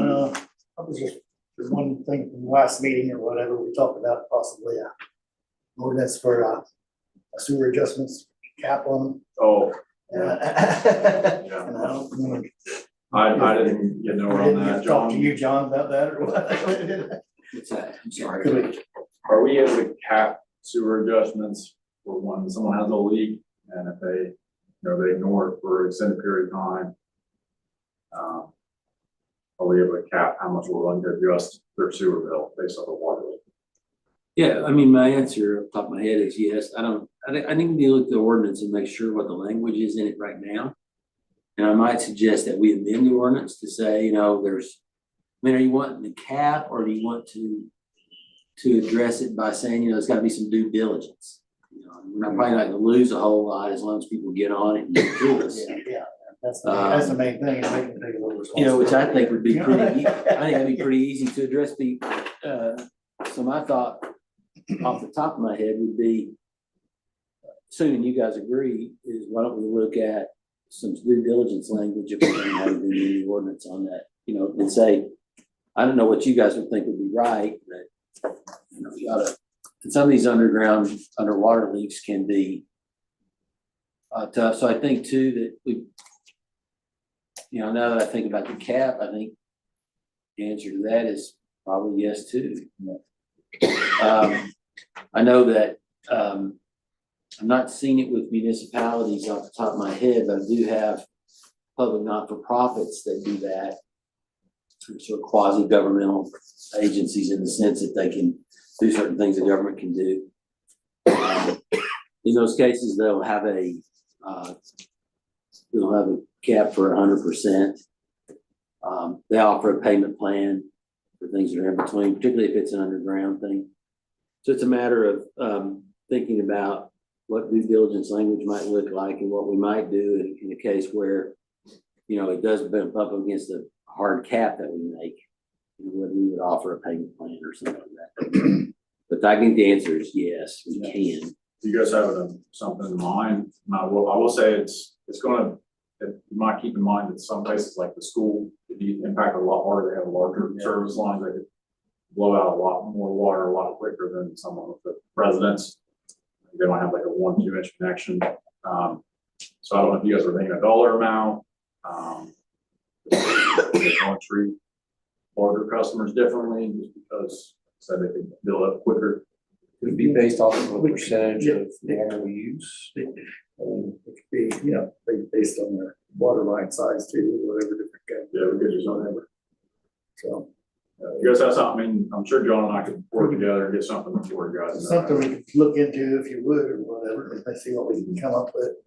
Speaker 2: was just, there's one thing from the last meeting or whatever, we talked about possibly ordinance for sewer adjustments, cap on them.
Speaker 4: Oh,
Speaker 2: And
Speaker 4: yeah.
Speaker 2: and I don't know.
Speaker 4: I didn't get nowhere on that,
Speaker 2: Talk to
Speaker 4: John.
Speaker 2: you, John, about that or what?
Speaker 3: What's that? I'm sorry.
Speaker 2: Could we-
Speaker 4: Are we able to cap sewer adjustments for when someone has a leak and if they, they ignore it for an extended period of time? Are we able to cap how much we're willing to adjust their sewer bill based on the water leak?
Speaker 11: Yeah, I mean, my answer off the top of my head is yes. I think we look at the ordinance and make sure what the language is in it right now. And I might suggest that we amend the ordinance to say, are you wanting the cap or do you want to address it by saying, there's gotta be some due diligence? We're probably not gonna lose a whole lot as long as people get on it and get to us.
Speaker 2: Yeah, that's the main thing, is making take a little responsibility.
Speaker 11: Which I think would be pretty, I think that'd be pretty easy to address so my thought off the top of my head would be, assuming you guys agree, is why don't we look at some due diligence language if we're going to have the ordinance on that, and say, I don't know what you guys would think would be right, but, you know, you gotta, and some of these underwater leaks can be tough. So I think too that we, you know, now that I think about the cap, I think the answer to that is probably yes too. I know that, I've not seen it with municipalities off the top of my head, but I do have public not-for-profits that do that. Sort of quasi-governmental agencies in the sense that they can do certain things the government can do. In those cases, they'll have a cap for 100%. They offer a payment plan for things that are in between, particularly if it's an underground thing. So it's a matter of thinking about what due diligence language might look like and what we might do in a case where, you know, it does bump up against a hard cap that we make, you know, whether we would offer a payment plan or something like that. But I think the answer is yes, we can.
Speaker 4: Do you guys have something in mind? I will say it's gonna, you might keep in mind that some places like the school could be impacted a lot harder. They have larger service lines that could blow out a lot more water a lot quicker than someone with the residents. They might have like a 1-2 inch connection. So I don't know if you guys were thinking a dollar amount. Want to treat larger customers differently just because said they can build up quicker.
Speaker 5: Could it be based off of a percentage of water we use?
Speaker 2: It could be, you know, based on the water line size too, whatever different kind.
Speaker 4: Yeah, we could do something.
Speaker 2: So.
Speaker 4: You guys have something, I mean, I'm sure John and I could work together and get something for you guys.
Speaker 2: Something we could look into if you would or whatever, and see what we can come up with.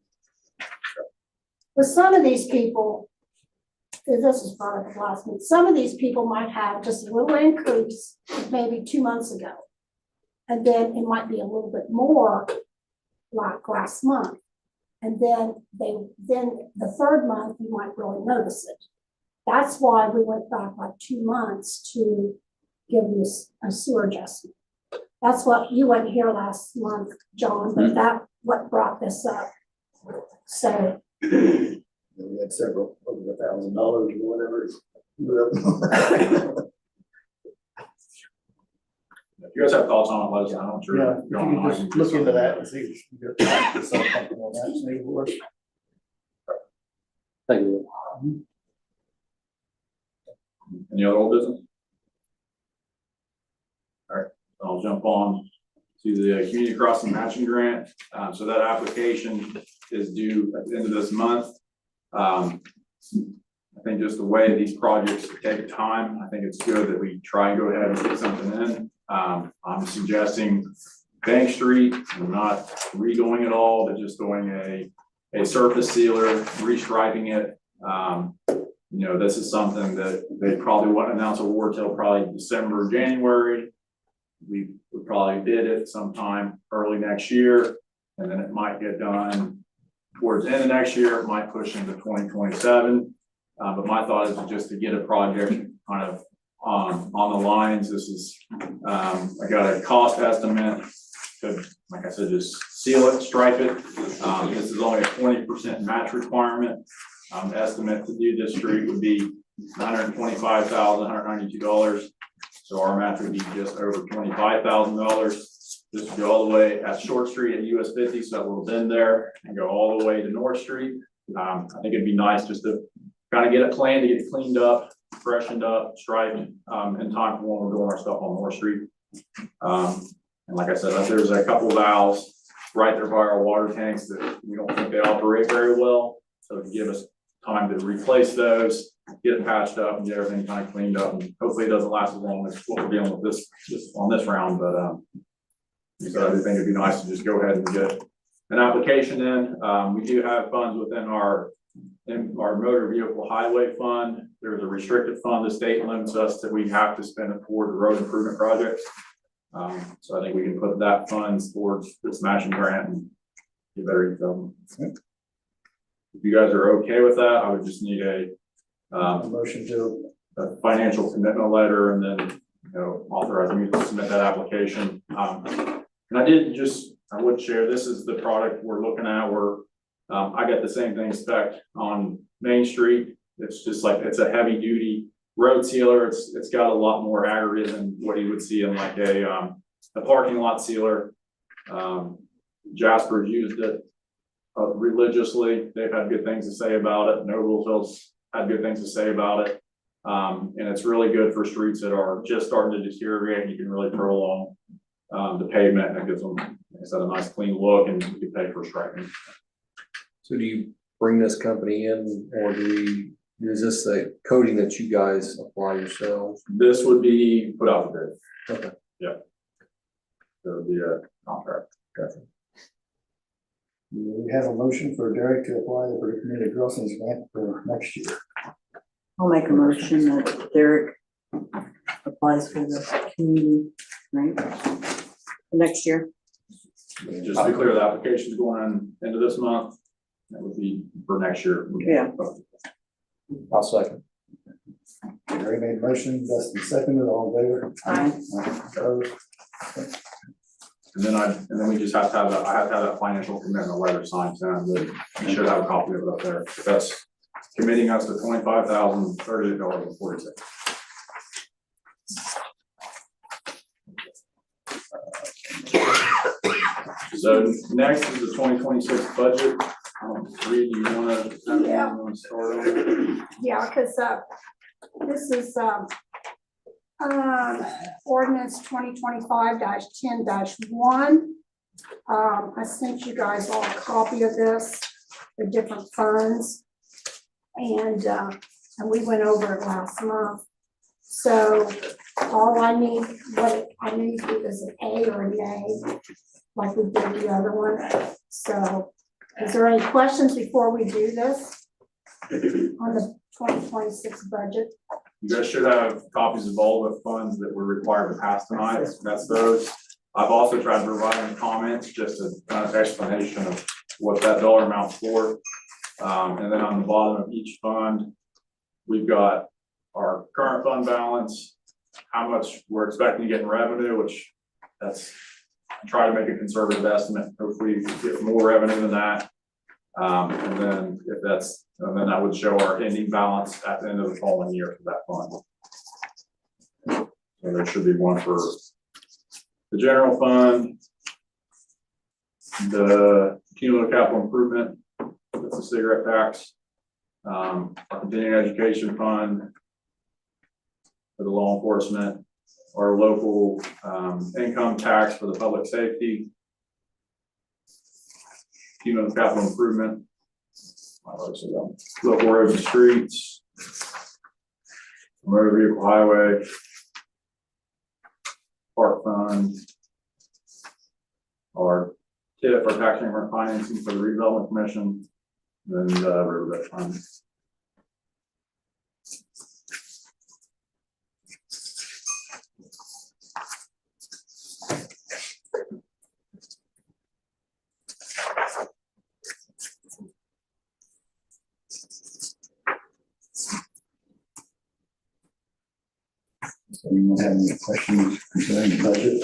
Speaker 7: With some of these people, this is brought up last week, some of these people might have just a little increase maybe 2 months ago. And then it might be a little bit more like last month. And then the third month, you might really notice it. That's why we went back like 2 months to give you a sewer adjustment. That's what you weren't here last month, John, but that what brought this up. So
Speaker 2: We had several over $1,000 or whatever.
Speaker 4: If you guys have thoughts on it, let us know. I'm sure
Speaker 2: Yeah, if
Speaker 4: John
Speaker 2: you
Speaker 4: and I
Speaker 2: can
Speaker 4: can
Speaker 2: just
Speaker 4: do
Speaker 2: look into
Speaker 4: something.
Speaker 2: that and see if you can get something on that, maybe work.
Speaker 11: Thank you.
Speaker 4: Any other old business? All right, I'll jump on to the community crossing matching grant. So that application is due at the end of this month. I think just the way these projects take time, I think it's good that we try and go ahead and get something in. I'm suggesting Bank Street, not redoing it all, but just doing a surface sealer, restriping it. You know, this is something that they probably won't announce award till probably December, January. We would probably bid it sometime early next year, and then it might get done towards the end of next year. It might push into 2027. But my thought is just to get a project kind of on the lines. This is, I got a cost estimate to, like I said, just seal it, stripe it. This is only a 20% match requirement. Estimate to do this street would be $125,192. So our match would be just over $25,000. This would go all the way at Short Street at US 50, so that little bend there, and go all the way to North Street. I think it'd be nice just to kind of get it planned, to get it cleaned up, freshened up, striped, in time for when we're doing our stuff on North Street. And like I said, there's a couple valves right there by our water tanks that we don't think they operate very well. So to give us time to replace those, get it patched up and get everything kind of cleaned up. And hopefully it doesn't last as long as what we're dealing with this on this round, but so I do think it'd be nice to just go ahead and get an application in. We do have funds within our motor vehicle highway fund. There's a restricted fund. The state limits us that we have to spend it toward the road improvement projects. So I think we can put that funds towards this matching grant and get better income. If you guys are okay with that, I would just need a
Speaker 2: Motion to.
Speaker 4: financial commitment letter, and then, you know, authorize me to submit that application. And I would share, this is the product we're looking at. I got the same thing spec on Main Street. It's just like, it's a heavy duty road sealer, it's got a lot more aggregate than what you would see in like a parking lot sealer. Jasper's used it religiously. They've had good things to say about it. Noblesville's had good things to say about it. And it's really good for streets that are just starting to deteriorate. You can really prolong the pavement, and it gives them, like I said, a nice clean look, and you can pay for striping.
Speaker 5: So do you bring this company in, or is this a coating that you guys apply yourselves?
Speaker 4: This would be put out the bid.
Speaker 5: Okay.
Speaker 4: Yeah. There would be a contract.
Speaker 5: Gotcha.
Speaker 2: We have a motion for Derek to apply the community crossings grant for next year.
Speaker 10: I'll make a motion that Derek applies for the community, right? Next year.
Speaker 4: Just to be clear, the application's going on into this month. That would be for next year.
Speaker 10: Yeah.
Speaker 5: I'll second.
Speaker 2: Gary made a motion, Dustin seconded, all in favor?
Speaker 10: Aye.
Speaker 2: Opposed?
Speaker 4: And then we just have to have I have to have that financial commitment letter signed, and I should have a copy of it up there. That's committing us to $25,038.40. So next is the 2026 budget. Reed, you wanna start on it?
Speaker 7: Yeah, because this is ordinance 2025-10-1. I sent you guys all a copy of this, the different funds. And we went over it last month. So all I need, what I need is an A or a nay, like we did the other one. So is there any questions before we do this on the 2026 budget?
Speaker 4: You guys should have copies of all the funds that were required to pass tonight. That's those. I've also tried to provide any comments, just a kind of explanation of what that dollar amount's for. And then on the bottom of each fund, we've got our current fund balance, how much we're expecting to get in revenue, which that's, try to make a conservative estimate. Hopefully we get more revenue than that. And then if that's, and then that would show our ending balance at the end of the following year for that fund. So there should be one for the general fund, the cumulative capital improvement, that's a cigarette tax, our continuing education fund for the law enforcement, our local income tax for the public safety, cumulative capital improvement, local roads and streets, motor vehicle highway, park fund, our TIF, our tax increment financing for the redevelopment commission, and then riverbed fund.
Speaker 2: Anyone have any questions concerning the budget?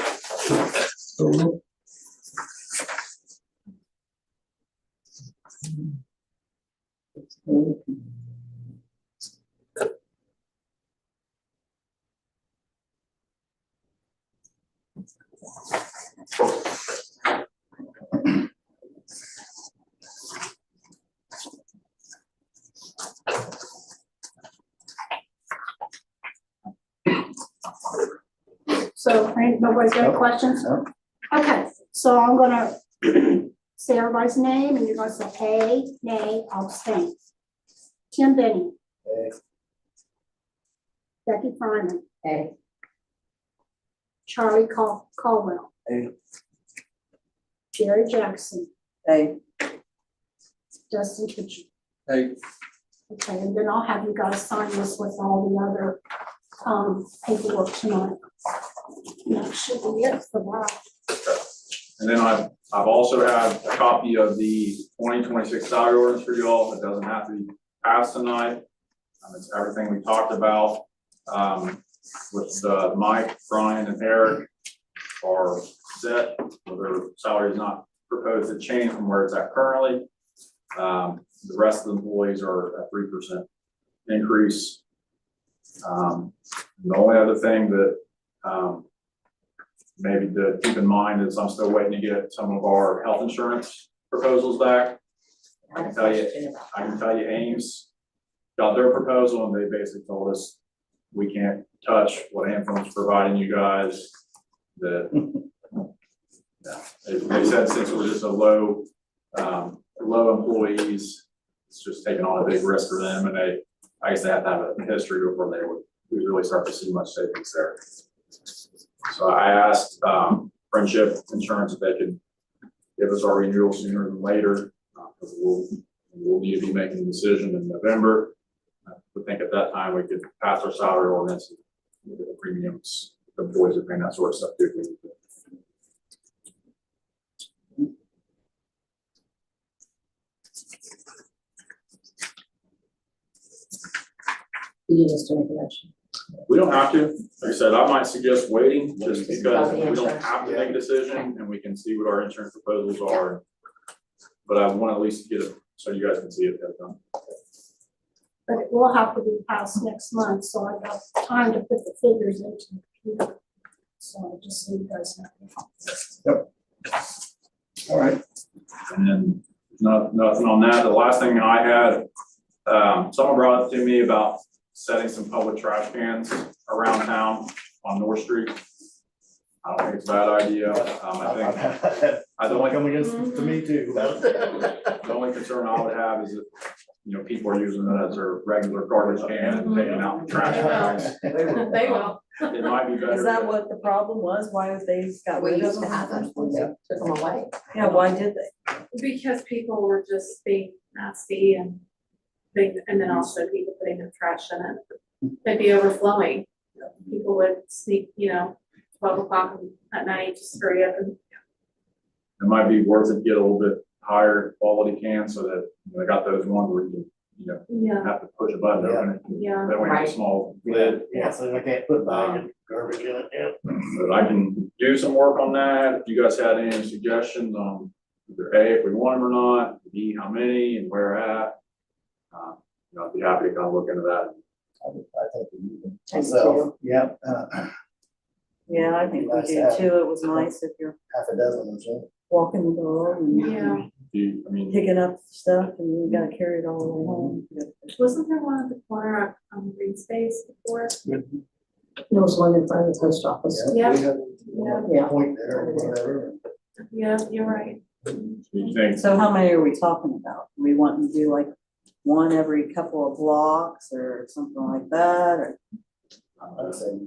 Speaker 7: So, nobody's got any questions?
Speaker 2: No.
Speaker 7: Okay, so I'm gonna say everybody's name, and you're gonna say A, nay, abstain. Tim Benny.
Speaker 2: A.
Speaker 7: Becky Fryman.
Speaker 10: A.
Speaker 7: Charlie Caldwell.
Speaker 8: A.
Speaker 7: Jerry Jackson.
Speaker 10: A.
Speaker 7: Dustin Kitchen.
Speaker 5: Hey,
Speaker 7: Okay, and then I'll have you guys sign this with all the other paperwork tonight. And that should be it for that.
Speaker 4: And then I've also had a copy of the 2026 salary orders for you all. It doesn't have to be passed tonight. It's everything we talked about with Mike, Brian, and Eric are set. So their salary is not proposed to change from where it's at currently. The rest of the employees are at 3% increase. The only other thing that, maybe to keep in mind is I'm still waiting to get some of our health insurance proposals back. I can tell you Ames got their proposal and they basically told us we can't touch what Anthem's providing you guys. That, yeah, they said since we're just a low employees, it's just taking on a big risk for them, and I guess they have to have a history before we really start to see much savings there. So I asked Friendship Insurance if they could give us our renewal sooner than later, because we'll need to be making a decision in November. We think at that time we could pass our salary ordinance, and the premiums, the employees are paying that sort of stuff too.
Speaker 3: You just do information.
Speaker 4: We don't have to. Like I said, I might suggest waiting just because we don't have to make a decision and we can see what our insurance proposals are. But I want to at least get it so you guys can see it.
Speaker 7: But it will have to be passed next month, so I've got time to put the figures into the computer. So just so you guys know.
Speaker 2: All right.
Speaker 4: And then nothing on that. The last thing I had, someone brought up to me about setting some public trash cans around town on North Street. I don't think it's a bad idea. I don't
Speaker 2: Coming in to me too.
Speaker 4: The only concern I would have is that, people are using it as their regular garbage can and taking out the trash bags.
Speaker 9: They will.
Speaker 4: It might be better.
Speaker 10: Is that what the problem was? Why they got
Speaker 3: We
Speaker 10: rid of
Speaker 3: used to
Speaker 10: them?
Speaker 3: have them, we took them away.
Speaker 10: Yeah, why did they?
Speaker 9: Because people were just being nasty and then also people putting their trash in it. They'd be overflowing. People would sneak, 12 o'clock at night, just hurry up and.
Speaker 4: It might be worth it to get a little bit higher quality can so that, I got those ones where you
Speaker 9: Yeah,
Speaker 4: have to push a button to open it.
Speaker 9: yeah.
Speaker 4: That way it's a small lid.
Speaker 2: Yeah, so I can't put garbage in it, yeah.
Speaker 4: But I can do some work on that. If you guys had any suggestions on either A, if we want them or not, B, how many and where at. I'd be happy to kind of look into that.
Speaker 2: I think we need them.
Speaker 10: Thank
Speaker 2: So, yeah,
Speaker 10: Yeah, I think we
Speaker 2: Nice
Speaker 10: do
Speaker 2: to have.
Speaker 10: too. It was nice if you're
Speaker 2: half a dozen or so.
Speaker 10: walking the dog and
Speaker 9: Yeah.
Speaker 10: picking up stuff and you gotta carry it all the way home.
Speaker 9: Wasn't there one at the corner on Green Space before?
Speaker 3: There was one in front of the post office.
Speaker 9: Yeah.
Speaker 3: Yeah.
Speaker 2: Point there, or whatever.
Speaker 9: Yeah, you're right.
Speaker 4: You think,
Speaker 10: So how many are we talking about? We want to do like one every couple of blocks or something like that, or?
Speaker 2: I'd say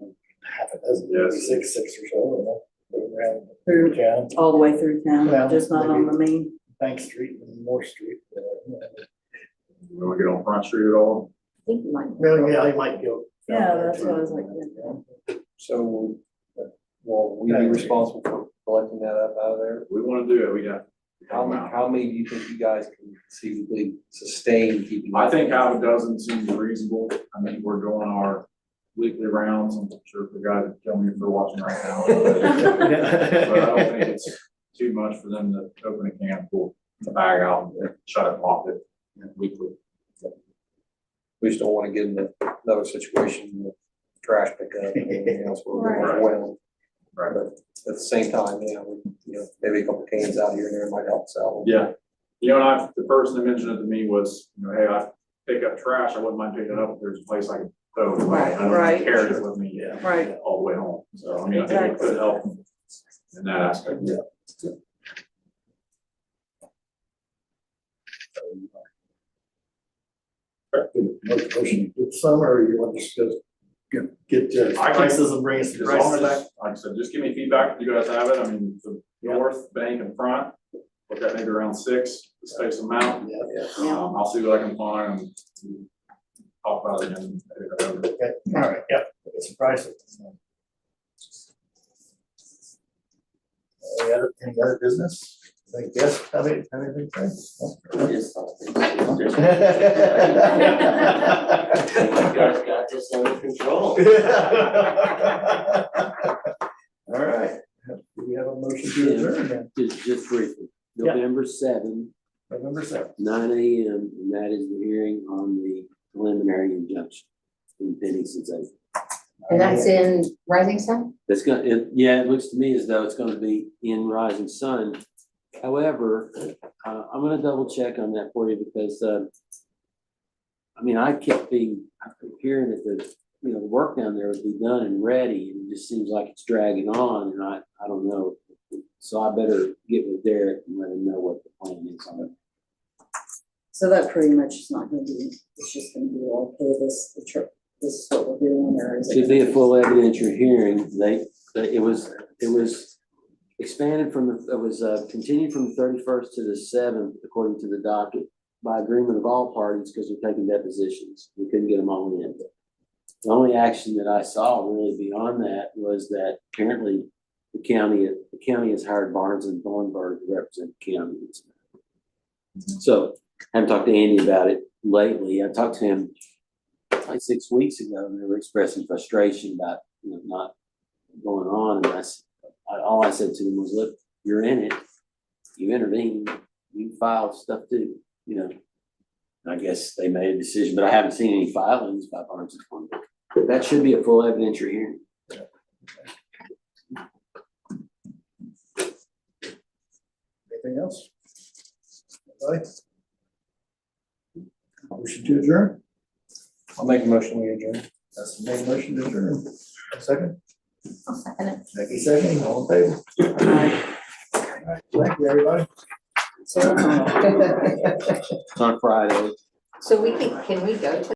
Speaker 2: half a dozen,
Speaker 4: Yes.
Speaker 2: maybe six or so, around
Speaker 10: Through,
Speaker 2: town,
Speaker 10: all the way through town,
Speaker 2: Well,
Speaker 10: just not on
Speaker 2: maybe-
Speaker 10: the main?
Speaker 2: Bank Street and North Street.
Speaker 4: we want to get on Front Street at all?
Speaker 3: I think you might.
Speaker 2: Well, yeah, I might go.
Speaker 10: Yeah, that's what I was like, yeah.
Speaker 5: So, will we be responsible for collecting that up out of there?
Speaker 4: We want to do it, we got.
Speaker 5: How many do you think you guys can conceivably sustain keeping?
Speaker 4: I think half a dozen seems reasonable. I mean, we're doing our weekly rounds. I'm sure the guys would kill me if they're watching right now. But I don't think it's too much for them to open a can, pull the bag out, and shut it, and lock it weekly.
Speaker 5: We just don't want to get into another situation with trash pickup and everything else where we're overwhelmed.
Speaker 4: Right.
Speaker 5: But at the same time, maybe a couple cans out here and there might help us out.
Speaker 4: Yeah. And the person that mentioned it to me was, hey, I pick up trash. I wouldn't mind picking it up if there's a place I can throw it away. I don't have
Speaker 10: Right.
Speaker 4: to carry it with me
Speaker 10: Right.
Speaker 4: all the way home. So, I mean, I think it could help in that aspect. Yeah.
Speaker 2: Motion, get some, or you want to just get
Speaker 4: I can-
Speaker 2: prices and bring us
Speaker 4: As
Speaker 2: the
Speaker 4: long
Speaker 2: prices
Speaker 4: as,
Speaker 2: back?
Speaker 4: like I said, just give me feedback if you guys have it. I mean, the north bank and front, look at maybe around 6 to space them out.
Speaker 2: Yeah.
Speaker 4: I'll see what I can find and talk about it again.
Speaker 2: Okay, all right, yeah, get some prices. Any other business? I guess, have anything to say?
Speaker 11: Yes.
Speaker 2: No?
Speaker 3: Got this under control.
Speaker 2: All right, do we have a motion to adjourn then?
Speaker 11: Just briefly,
Speaker 2: Yeah.
Speaker 11: November 7th,
Speaker 2: November 7th.
Speaker 11: 9 AM, and that is the hearing on the preliminary injunction. been pending since April.
Speaker 3: And that's in Rising Sun?
Speaker 11: That's gonna, yeah, it looks to me as though it's gonna be in Rising Sun. However, I'm gonna double check on that for you because, I mean, I kept hearing that the work down there would be done and ready, and it just seems like it's dragging on, and I don't know. So I better get with Derek and let him know what the plan is on it.
Speaker 10: So that pretty much is not gonna be, it's just gonna be okay, this is what we're doing, or is it?
Speaker 11: Should be a full evidentiary hearing. It was expanded continued from the 31st to the 7th, according to the docket, by agreement of all parties, because we're taking depositions. We couldn't get them all in. The only action that I saw really beyond that was that apparently the county has hired Barnes and Thornburg to represent the county. So I haven't talked to Andy about it lately. I talked to him like 6 weeks ago, and they were expressing frustration about not going on. And all I said to them was, "Look, you're in it. You intervened. You filed stuff too. And I guess they made a decision, but I haven't seen any filings by Barnes and Thornburg. That should be a full evidentiary hearing."
Speaker 2: Anything else? Anybody? Motion to adjourn?
Speaker 5: I'll make a motion, we adjourn.
Speaker 2: That's the main motion to adjourn. A second?
Speaker 3: I'll second it.
Speaker 2: Becky second, all in favor? All right, thank you, everybody.
Speaker 3: So,
Speaker 11: On Friday.
Speaker 3: so can we go to